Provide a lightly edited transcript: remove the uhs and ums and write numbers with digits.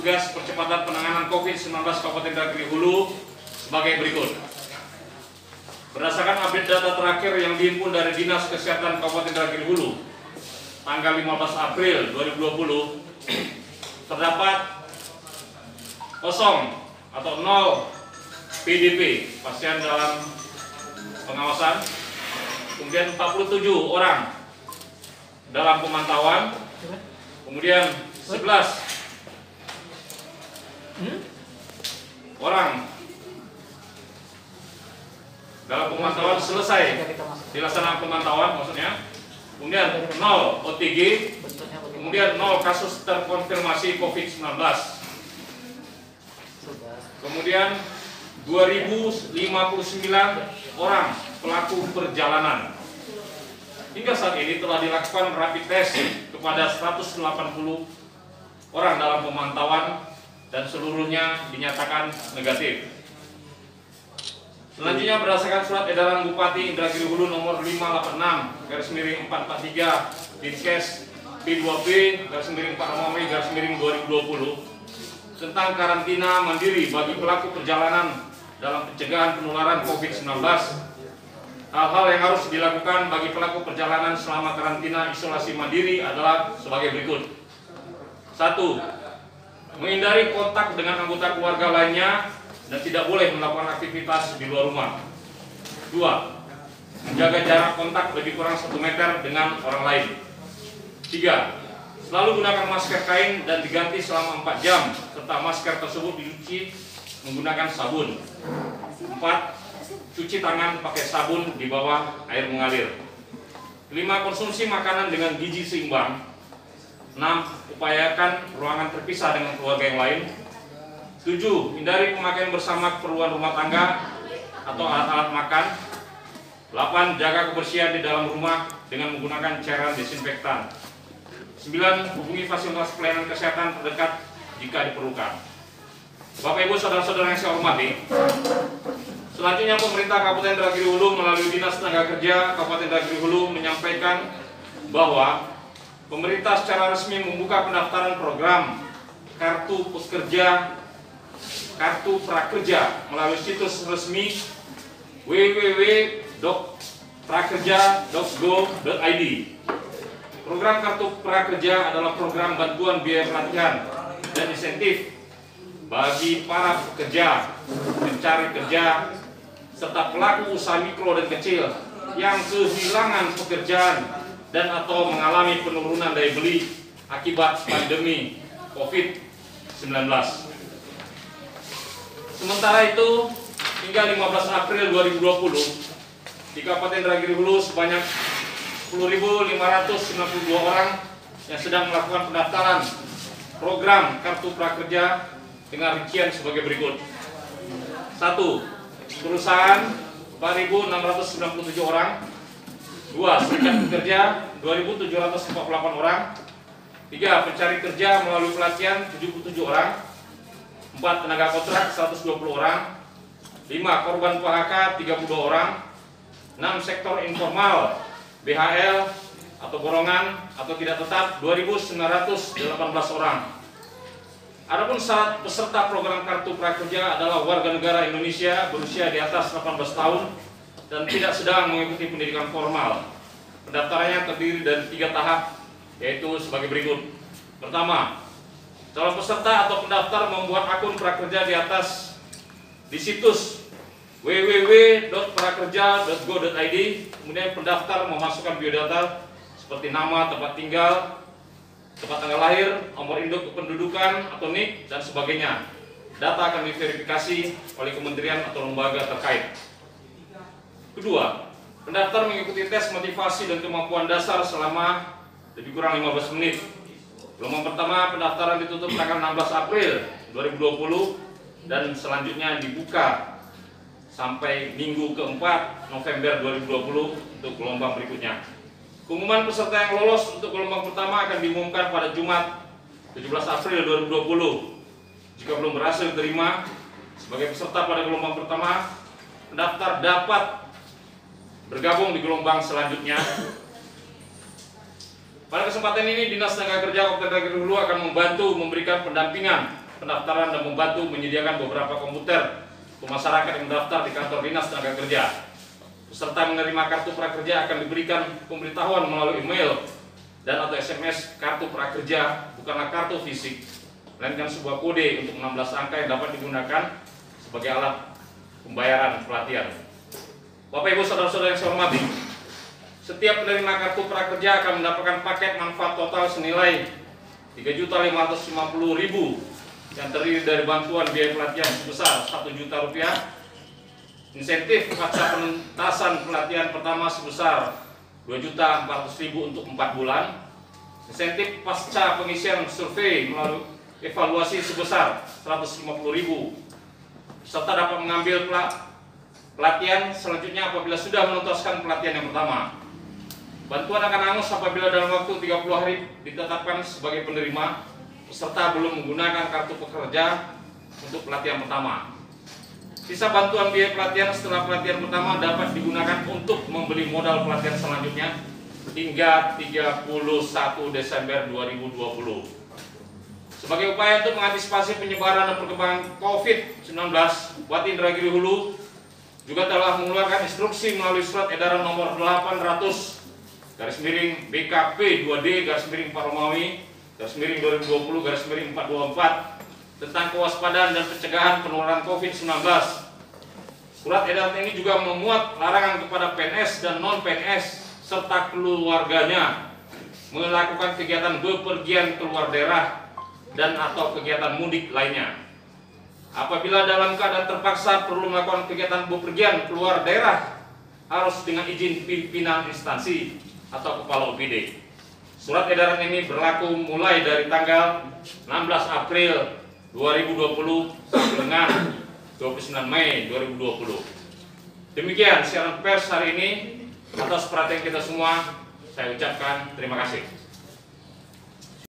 tugas percepatan penanganan COVID-19 Kabupaten Indragiri Hulu sebagai berikut. Berdasarkan update data terakhir yang dihimpun dari Dinas Kesehatan Kabupaten Indragiri Hulu tanggal 15 April 2020, terdapat kosong atau 0 PDP pasien dalam pengawasan, kemudian 47 orang dalam pemantauan, kemudian 11 orang dalam pemantauan selesai dilaksanakan pemantauan maksudnya, kemudian 0 OTG, kemudian 0 kasus terkonfirmasi COVID-19, kemudian 2059 orang pelaku perjalanan. Hingga saat ini telah dilakukan rapid test kepada 180 orang dalam pemantauan dan seluruhnya dinyatakan negatif. Selanjutnya berdasarkan surat edaran Bupati Indragiri Hulu nomor 586/443 Dinkes P2B/4/2020 tentang karantina mandiri bagi pelaku perjalanan dalam pencegahan penularan COVID-19. Hal-hal yang harus dilakukan bagi pelaku perjalanan selama karantina isolasi mandiri adalah sebagai berikut. 1. Menghindari kontak dengan anggota keluarga lainnya dan tidak boleh melakukan aktivitas di luar rumah. 2. Menjaga jarak kontak lebih kurang 1 meter dengan orang lain. 3. Selalu gunakan masker kain dan diganti selama 4 jam, serta masker tersebut dicuci menggunakan sabun. 4. Cuci tangan pakai sabun di bawah air mengalir. 5. Konsumsi makanan dengan gizi seimbang. 6. Upayakan ruangan terpisah dengan keluarga yang lain. 7. Hindari pemakaian bersama keperluan rumah tangga atau alat-alat makan. 8. Jaga kebersihan di dalam rumah dengan menggunakan cairan desinfektan. 9. Hubungi fasilitas pelayanan kesehatan terdekat jika diperlukan. Bapak Ibu saudara-saudara yang saya hormati, selanjutnya pemerintah Kabupaten Indragiri Hulu melalui Dinas Tenaga Kerja Kabupaten Indragiri Hulu menyampaikan bahwa pemerintah secara resmi membuka pendaftaran program Kartu Pekerja, Kartu Prakerja melalui situs resmi www.prakerja.go.id. Program Kartu Prakerja adalah program bantuan biaya pelatihan dan insentif bagi para pekerja, pencari kerja, serta pelaku usaha mikro dan kecil yang kehilangan pekerjaan dan atau mengalami penurunan daya beli akibat pandemi COVID-19. Sementara itu, hingga 15 April 2020, di Kabupaten Indragiri Hulu sebanyak 10.592 orang yang sedang melakukan pendaftaran program Kartu Prakerja dengan rincian sebagai berikut. 1. Perusahaan 4.697 orang. 2. Serikat pekerja 2.748 orang. 3. Pencari kerja melalui pelatihan 77 orang. 4. Tenaga kontrak 120 orang. 5. Korban PHK 32 orang. 6. Sektor informal BHL atau borongan atau tidak tetap 2.918 orang. Adapun syarat peserta program Kartu Prakerja adalah warga negara Indonesia berusia di atas 18 tahun dan tidak sedang mengikuti pendidikan formal. Pendaftarannya terdiri dari 3 tahap, yaitu sebagai berikut. Pertama, calon peserta atau pendaftar membuat akun prakerja di situs www.prakerja.go.id. Kemudian pendaftar memasukkan biodata seperti nama, tempat tinggal, tempat tanggal lahir, nomor induk kependudukan atau NIK, dan sebagainya. Data akan diverifikasi oleh kementerian atau lembaga terkait. Kedua, pendaftar mengikuti tes motivasi dan kemampuan dasar selama lebih kurang 15 menit. Gelombang pertama pendaftaran ditutup tanggal 16 April 2020 dan selanjutnya dibuka sampai minggu keempat November 2020 untuk gelombang berikutnya. Pengumuman peserta yang lolos untuk gelombang pertama akan diumumkan pada Jumat 17 April 2020. Jika belum berhasil diterima sebagai peserta pada gelombang pertama, pendaftar dapat bergabung di gelombang selanjutnya. Pada kesempatan ini, Dinas Tenaga Kerja Kabupaten Indragiri Hulu akan membantu memberikan pendampingan pendaftaran dan membantu menyediakan beberapa komputer untuk masyarakat yang mendaftar di kantor Dinas Tenaga Kerja. Peserta menerima kartu prakerja akan diberikan pemberitahuan melalui email dan atau SMS. Kartu prakerja bukanlah kartu fisik, melainkan sebuah kode untuk 16 angka yang dapat digunakan sebagai alat pembayaran pelatihan. Bapak Ibu saudara-saudara yang saya hormati, setiap penerima kartu prakerja akan mendapatkan paket manfaat total senilai Rp3.550.000 yang terdiri dari bantuan biaya pelatihan sebesar Rp1.000.000, insentif pasca penuntasan pelatihan pertama sebesar Rp2.400.000 untuk 4 bulan, insentif pasca pengisian survei melalui evaluasi sebesar Rp150.000. Peserta dapat mengambil pelatihan selanjutnya apabila sudah menuntaskan pelatihan yang pertama. Bantuan akan hangus apabila dalam waktu 30 hari ditetapkan sebagai penerima peserta belum menggunakan kartu pekerja untuk pelatihan pertama. Sisa bantuan biaya pelatihan setelah pelatihan pertama dapat digunakan untuk membeli modal pelatihan selanjutnya hingga 31 Desember 2020. Sebagai upaya untuk mengantisipasi penyebaran dan perkembangan COVID-19, Bupati Indragiri Hulu juga telah mengeluarkan instruksi melalui surat edaran nomor 800/BKP 2D/4 Romawi /2020/424 tentang kewaspadaan dan pencegahan penularan COVID-19. Surat edaran ini juga memuat larangan kepada PNS dan non-PNS serta keluarganya melakukan kegiatan bepergian keluar daerah dan atau kegiatan mudik lainnya. Apabila dalam keadaan terpaksa perlu melakukan kegiatan bepergian keluar daerah, harus dengan izin pimpinan instansi atau kepala OPD. Surat edaran ini berlaku mulai dari tanggal 16 April 2020 sampai dengan 29 Mei 2020. Demikian siaran pers hari ini. Atas perhatian kita semua, saya ucapkan terima kasih.